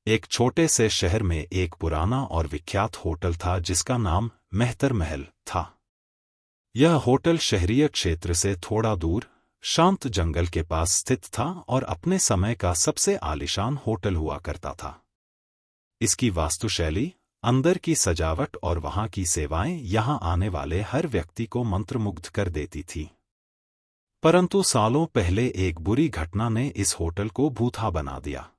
एक छोटे से शहर में एक पुराना और विख्यात होटल था जिसका नाम मेहतर महल था। यह होटल शहरीय क्षेत्र से थोड़ा दूर शांत जंगल के पास स्थित था और अपने समय का सबसे आलीशान होटल हुआ करता था। इसकी वास्तुशैली, अंदर की सजावट और वहां की सेवाएं यहां आने वाले हर व्यक्ति को मंत्रमुग्ध कर देती थी। परंतु सालों पहले एक बुरी घटना ने इस होटल को भूथा बना दिया।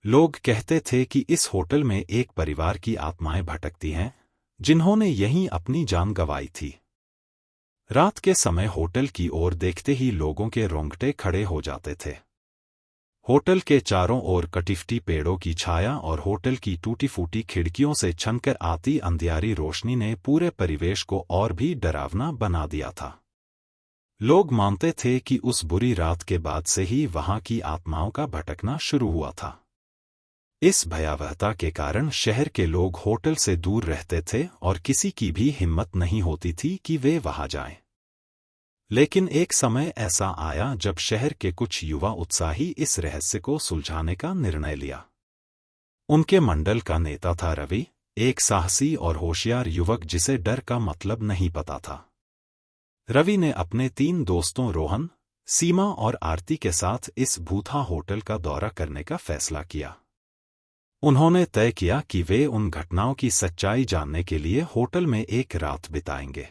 लोग कहते थे कि इस होटल में एक परिवार की आत्माएं भटकती हैं, जिन्होंने यहीं अपनी जान गंवाई थी। रात के समय होटल की ओर देखते ही लोगों के रोंगटे खड़े हो जाते थे। होटल के चारों ओर कटिफ्टी पेड़ों की छाया और होटल की टूटी-फूटी खिड़कियों से छनकर आती अंधियारी रोशनी ने पूरे परिवेश को और भी डरावना बना दिया था। लोग मानते थे कि उस बुरी रात के बाद से ही वहां की आत्माओं का भटकना शुरू हुआ था। इस भयावहता के कारण शहर के लोग होटल से दूर रहते थे और किसी की भी हिम्मत नहीं होती थी कि वे वहां जाएं। लेकिन एक समय ऐसा आया जब शहर के कुछ युवा उत्साही इस रहस्य को सुलझाने का निर्णय लिया। उनके मंडल का नेता था रवि, एक साहसी और होशियार युवक जिसे डर का मतलब नहीं पता था। रवि ने अपने 3 दोस्तों रोहन, सीमा और आरती के साथ इस भूथा होटल का दौरा करने का फैसला किया। उन्होंने तय किया कि वे उन घटनाओं की सच्चाई जानने के लिए होटल में एक रात बिताएंगे।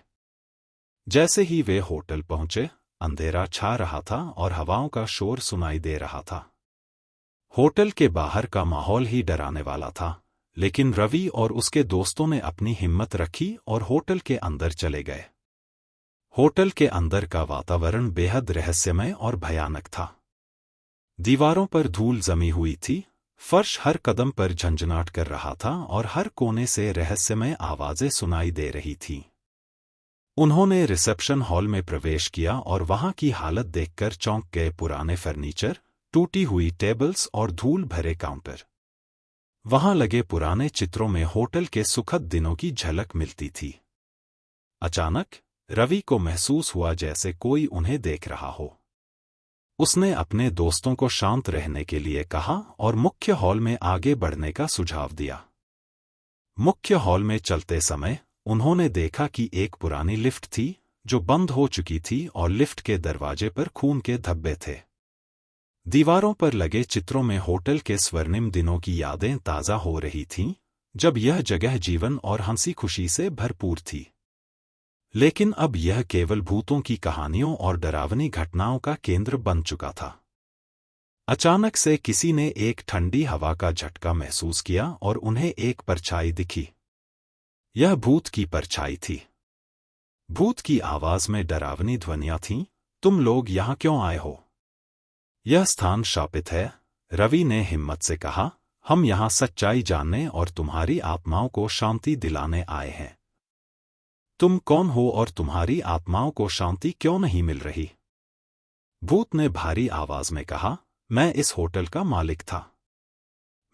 जैसे ही वे होटल पहुंचे, अंधेरा छा रहा था और हवाओं का शोर सुनाई दे रहा था। होटल के बाहर का माहौल ही डराने वाला था, लेकिन रवि और उसके दोस्तों ने अपनी हिम्मत रखी और होटल के अंदर चले गए। होटल के अंदर का वातावरण बेहद रहस्यमय और भयानक था। दीवारों पर धूल जमी हुई थी, फर्श हर कदम पर झंझनाट कर रहा था और हर कोने से रहस्यमय आवाजें सुनाई दे रही थीं। उन्होंने रिसेप्शन हॉल में प्रवेश किया और वहां की हालत देखकर चौंक गए। पुराने फर्नीचर, टूटी हुई टेबल्स और धूल भरे काउंटर। वहां लगे पुराने चित्रों में होटल के सुखद दिनों की झलक मिलती थी। अचानक रवि को महसूस हुआ जैसे कोई उन्हें देख रहा हो। उसने अपने दोस्तों को शांत रहने के लिए कहा और मुख्य हॉल में आगे बढ़ने का सुझाव दिया। मुख्य हॉल में चलते समय उन्होंने देखा कि एक पुरानी लिफ्ट थी जो बंद हो चुकी थी और लिफ्ट के दरवाजे पर खून के धब्बे थे। दीवारों पर लगे चित्रों में होटल के स्वर्णिम दिनों की यादें ताज़ा हो रही थीं, जब यह जगह जीवन और हंसी खुशी से भरपूर थी। लेकिन अब यह केवल भूतों की कहानियों और डरावनी घटनाओं का केंद्र बन चुका था। अचानक से किसी ने एक ठंडी हवा का झटका महसूस किया और उन्हें एक परछाई दिखी। यह भूत की परछाई थी। भूत की आवाज में डरावनी ध्वनियां थीं, तुम लोग यहां क्यों आए हो? यह स्थान शापित है, रवि ने हिम्मत से कहा। हम यहां सच्चाई जानने और तुम्हारी आत्माओं को शांति दिलाने आए हैं। तुम कौन हो और तुम्हारी आत्माओं को शांति क्यों नहीं मिल रही? भूत ने भारी आवाज में कहा, मैं इस होटल का मालिक था।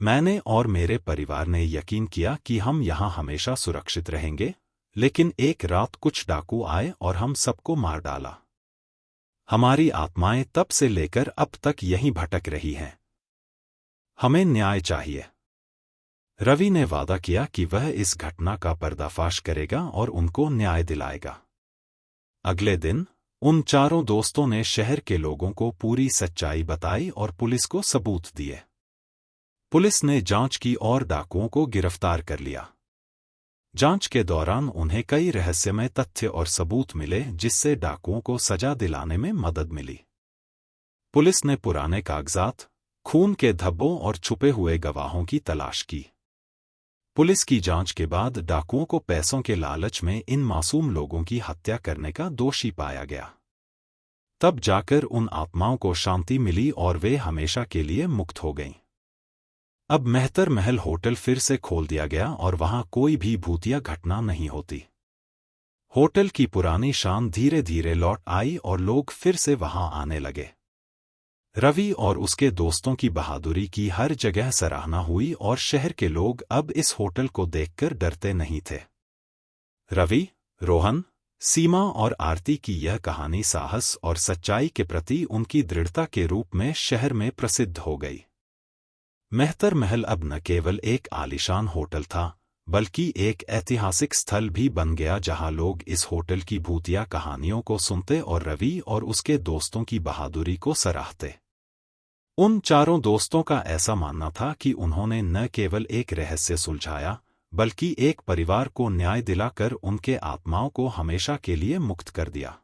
मैंने और मेरे परिवार ने यकीन किया कि हम यहां हमेशा सुरक्षित रहेंगे, लेकिन एक रात कुछ डाकू आए और हम सबको मार डाला। हमारी आत्माएं तब से लेकर अब तक यहीं भटक रही हैं। हमें न्याय चाहिए। रवि ने वादा किया कि वह इस घटना का पर्दाफाश करेगा और उनको न्याय दिलाएगा। अगले दिन उन चारों दोस्तों ने शहर के लोगों को पूरी सच्चाई बताई और पुलिस को सबूत दिए। पुलिस ने जांच की और डाकुओं को गिरफ्तार कर लिया। जांच के दौरान उन्हें कई रहस्यमय तथ्य और सबूत मिले जिससे डाकुओं को सजा दिलाने में मदद मिली। पुलिस ने पुराने कागजात, खून के धब्बों और छुपे हुए गवाहों की तलाश की। पुलिस की जांच के बाद डाकुओं को पैसों के लालच में इन मासूम लोगों की हत्या करने का दोषी पाया गया। तब जाकर उन आत्माओं को शांति मिली और वे हमेशा के लिए मुक्त हो गईं। अब मेहतर महल होटल फिर से खोल दिया गया और वहां कोई भी भूतिया घटना नहीं होती। होटल की पुरानी शान धीरे धीरे लौट आई और लोग फिर से वहां आने लगे। रवि और उसके दोस्तों की बहादुरी की हर जगह सराहना हुई और शहर के लोग अब इस होटल को देखकर डरते नहीं थे। रवि, रोहन, सीमा और आरती की यह कहानी साहस और सच्चाई के प्रति उनकी दृढ़ता के रूप में शहर में प्रसिद्ध हो गई। मेहतर महल अब न केवल एक आलीशान होटल था, बल्कि एक ऐतिहासिक स्थल भी बन गया जहां लोग इस होटल की भूतिया कहानियों को सुनते और रवि और उसके दोस्तों की बहादुरी को सराहते। उन चारों दोस्तों का ऐसा मानना था कि उन्होंने न केवल एक रहस्य सुलझाया, बल्कि एक परिवार को न्याय दिलाकर उनके आत्माओं को हमेशा के लिए मुक्त कर दिया।